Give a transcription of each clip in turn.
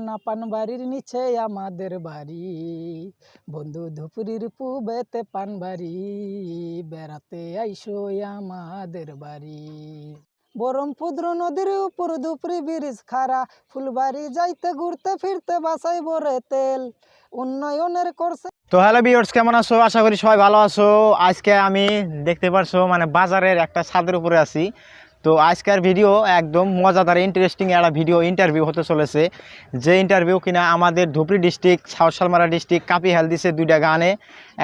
না পানবাড়ির নিচে আমাদের বাড়ি, বন্ধু ধুপুরির পুবেতে পানবাড়ি, বেড়াতে আইসো আমাদের বাড়ি। ব্রহ্মপুত্র নদীর উপর ধুপুরি ব্রিজ খাড়া, ফুলবাড়ি যাইতে ঘুরতে ফিরতে বাসাই ভরে তেল, উন্নয়নের করছে। তো হ্যালো ভিউয়ার্স, কেমন আছো? আশা করি সবাই ভালো আছো। আজকে আমি দেখতে পারছো মানে বাজারের একটা ছাদের উপরে আছি। তো আজকের ভিডিও একদম মজাদার ইন্টারেস্টিং একটা ভিডিও ইন্টারভিউ হতে চলেছে, যে ইন্টারভিউ কিনা আমাদের ধুপরি ডিস্ট্রিক্ট সাউথ সালমারা ডিস্ট্রিক্ট কাপি হেলদিসে দুইটা গানে।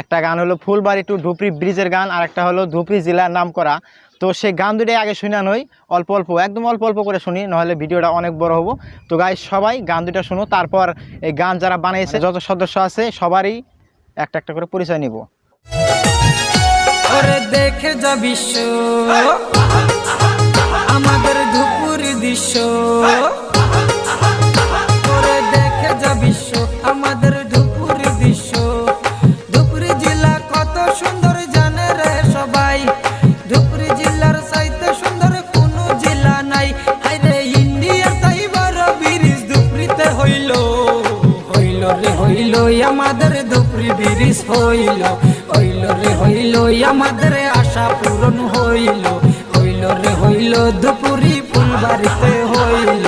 একটা গান হলো ফুলবাড়ি টু ধুপরি ব্রিজের গান, আর একটা হলো ধুপরি জেলার নাম করা। তো সেই গান দুটাই আগে শুনে নই, অল্প অল্প একদম অল্প অল্প করে শুনি, নাহলে ভিডিওটা অনেক বড় হবো। তো গাইস সবাই গান দুটা শুনো, তারপর এই গান যারা বানিয়েছে যত সদস্য আছে সবারই একটা একটা করে পরিচয় নিব। ওরে দেখে যা বিশ্ব আমাদের ধুপুরি দৃশ্য, ওরে দেখে যা বিশ্ব আমাদের ধুপুরি দৃশ্য। ধুপুরি জেলা কত সুন্দর জানে রে সবাই, ধুপুরি জেলার চাইতে সুন্দর কোনো জেলা নাই। হাইরে ইন্ডিয়ার তাই বড় ব্রিজ ধুপুরিতে হইল, হইল রে হইল আমাদের ধুপুরি ব্রিজ হইল, হইল রে হইল আমাদের আশা পূরণ হইল, হইল রে হইল ধুপুরি ফুলবাড়িতে হইল।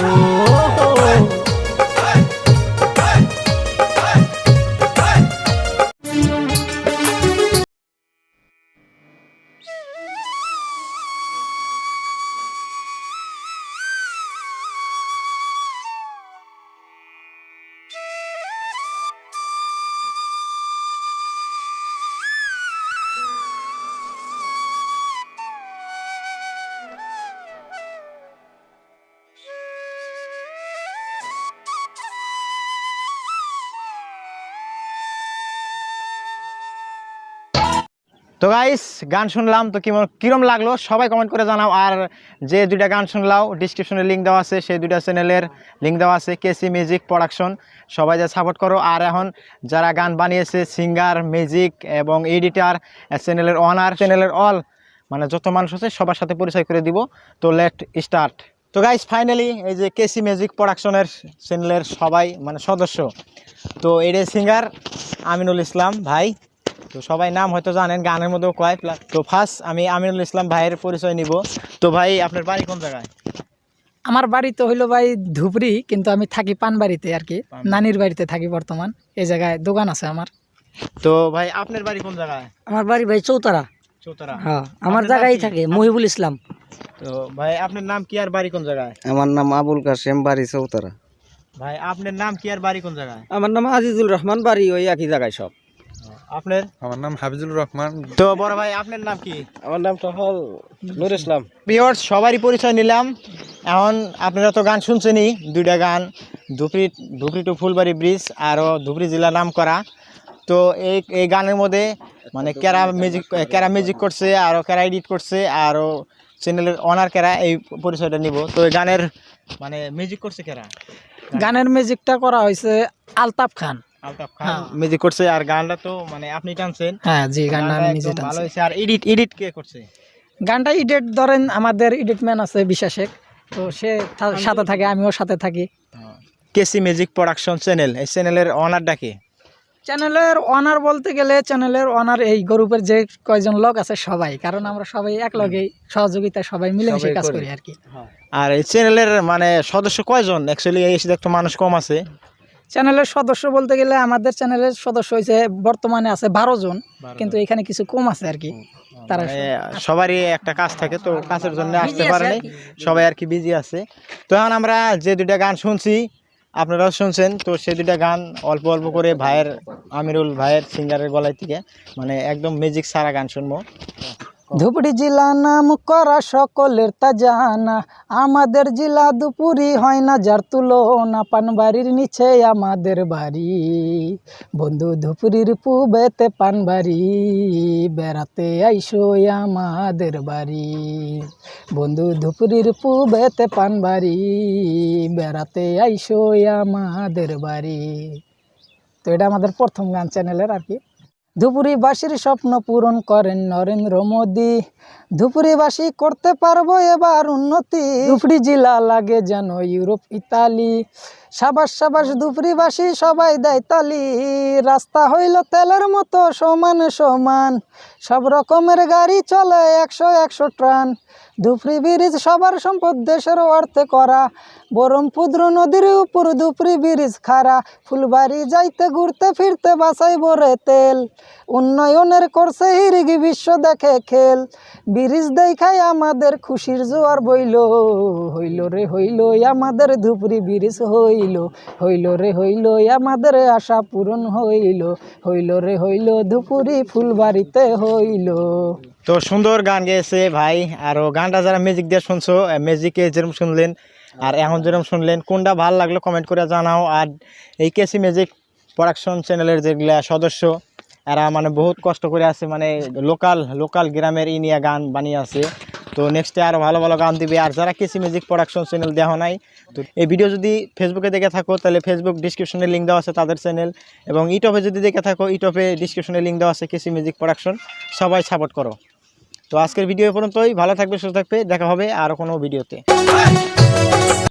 তো গাইস গান শুনলাম, তো কিরম লাগলো সবাই কমেন্ট করে জানাও। আর যে দুইটা গান শুনলাও ডিসক্রিপশনে লিঙ্ক দেওয়া আছে, সেই দুইটা চ্যানেলের লিঙ্ক দেওয়া আছে, কেসি মিউজিক প্রোডাকশন। সবাই যা সাপোর্ট করো। আর এখন যারা গান বানিয়েছে সিঙ্গার, মিউজিক এবং এডিটার, চ্যানেলের ওনার, চ্যানেলের অল মানে যত মানুষ আছে সবার সাথে পরিচয় করে দিব। তো লেট স্টার্ট। তো গাইস ফাইনালি এই যে কেসি মিউজিক প্রোডাকশনের চ্যানেলের সবাই মানে সদস্য। তো এর সিঙ্গার আমিনুল ইসলাম ভাই, তো সবাই নাম হয়তো জানেন, গানের মধ্যেও কয়। তো ফার্স্ট আমি আমিনুল ইসলাম ভাইয়ের পরিচয় নিব। তো ভাই আপনার বাড়ি কোন জায়গায়? আমার বাড়ি তো হইলো ভাই ধুবড়ি, কিন্তু আমি থাকি পানবাড়িতে আর কি, নানির বাড়িতে থাকি বর্তমান। এই জায়গায় দোকান আছে আমার। তো ভাই আপনার বাড়ি কোন জায়গায়? আমার বাড়ি ভাই চৌতারা। চৌতারা? হ্যাঁ, আমার জায়গায় থাকে মহিবুল ইসলাম। তো ভাই আপনার নাম কি আর বাড়ি কোন জায়গায়? আমার নাম আবুল কাশেম, বাড়ি চৌতারা। ভাই আপনার নাম কি আর বাড়ি কোন জায়গায়? আমার নাম আজিজুল রহমান, বাড়ি ওই একই জায়গায় সব। আপনার? আমার নাম হাফিজুল রহমান। তো বড় ভাই আপনার নাম কি? আমার নাম হল নুর ইসলাম। ভিউয়ার্স সবারই পরিচয় নিলাম। এখন আপনারা তো গান শুনছেনই, দুইটা গান, ধুপরি টু ফুলবাড়ি ব্রিজ আরও ধুপরি জেলার নাম করা। তো এই গানের মধ্যে মানে কেরা মিউজিক করছে, আরও কেরা এডিট করছে, আরও চ্যানেলের অনার কেরা, এই পরিচয়টা নিব। তো এই গানের মানে মিউজিক করছে কেরা? গানের মিউজিকটা করা হয়েছে আলতাফ খান। আলতাফ খান মিউজিক করছে। আর গানটা তো মানে আপনি টানছেন? হ্যাঁ জি, গানটা আমি নিজে ভালো টানছি। হয়েছে। আর এডিট কে করছে? গানটা এডিট ধরেন আমাদের এডিটম্যান আছে বিশ্বাসেক, তো সে সাথে থাকে, আমিও সাথে থাকি। কেসি মিউজিক প্রোডাকশন চ্যানেল, এই চ্যানেলের অনারটা কে? চ্যানেলের অনার বলতে গেলে চ্যানেলের অনার এই গ্রুপের যে কয়জন লোক আছে সবাই, কারণ আমরা সবাই এক লগেই সহযোগিতা সবাই মিলেমিশে কাজ করি আর কি। আর এই চ্যানেলের মানে সদস্য কয়জন? অ্যাকচুয়ালি এই দেখতো মানুষ কম আছে। চ্যানেলের সদস্য বলতে গেলে আমাদের চ্যানেলের সদস্য হয়েছে বর্তমানে আছে 12 জন, কিন্তু এখানে কিছু কম আছে আর কি। তারা সবারই একটা কাজ থাকে, তো কাজের জন্য আসতে পারেনি, সবাই আর কি বিজি আছে। তো এখন আমরা যে দুইটা গান শুনছি আপনারাও শুনছেন, তো সেই দুইটা গান অল্প অল্প করে ভাইয়ের আমিরুল ভাইয়ের সিঙ্গারের গলায় থেকে মানে একদম মিউজিক সারা গান শুনবো। ধুপড়ি জেলা নাম করা সকলের তা জানা, আমাদের জেলা দুপুরি হয় না যার তুলনা, পানবাড়ির নিচে আমাদের বাড়ি, বন্ধু ধুপুরির পুবেতে পানবাড়ি, বেড়াতে আইসো আমাদের বাড়ি, বন্ধু ধুপুরির পুবেতে পানবাড়ি, বেড়াতে আইসো আমাদের বাড়ি। তো এটা আমাদের প্রথম গান চ্যানেলের আর কি। ধুপুরিবাসীর স্বপ্ন পূরণ করেন নরেন্দ্র মোদী। ধুপুরিবাসী করতে পারবো এবার উন্নতি। ধুপুরি জেলা লাগে যেন ইউরোপ ইতালি। সাবাস সাবাস ধুপুরিবাসী সবাই দেয় তালি। রাস্তা হইল তেলের মতো সমান সমান, সব রকমের গাড়ি চলে 100 ট্রান। ধুপরি ব্রিজ সবার সম্পদ, দেশের অর্থে করা। ব্রহ্মপুত্র নদীর উপর ধুপরি ব্রিজ খাড়া। ফুলবাড়ি যাইতে ঘুরতে ফিরতে বাসাই ভরে তেল। উন্নয়নের করছে হিরিগি, বিশ্ব দেখে খেল। ব্রিজ দেখাই আমাদের খুশির জোয়ার বইল। হইল রে হইল আমাদের ধুপরি ব্রিজ হইল। হইল রে হইল আমাদের আশা পূরণ হইল। হইল রে হইল ধুপুরি ফুলবাড়িতে হইল। তো সুন্দর গান গেয়েছে ভাই। আর গানটা যারা মিউজিক দিয়ে শুনছো, মিউজিকে যেরকম শুনলেন আর এখন যেরকম শুনলেন, কোনটা ভালো লাগলো কমেন্ট করে জানাও। আর এই কেসি মিউজিক প্রোডাকশন চ্যানেলের যেগুলা সদস্য, এরা মানে বহুত কষ্ট করে আছে, মানে লোকাল গ্রামের ইনিয়া গান বানিয়ে আছে। তো নেক্সটে আরও ভালো ভালো গান দিবে। আর যারা কেসি মিউজিক প্রোডাকশন চ্যানেল দেওয়া নাই, তো এই ভিডিও যদি ফেসবুকে দেখে থাকো তাহলে ফেসবুক ডিসক্রিপশনে লিঙ্ক দেওয়া আছে তাদের চ্যানেল, এবং ইউটিউবে যদি দেখে থাকো ইউটিউবে ডিসক্রিপশনে লিঙ্ক দেওয়া আছে কেসি মিউজিক প্রোডাকশন। সবাই সাপোর্ট করো। তো আজকের ভিডিও পর্যন্তই। ভালো থাকবে, সুস্থ থাকবে, দেখা হবে আরও কোনো ভিডিওতে।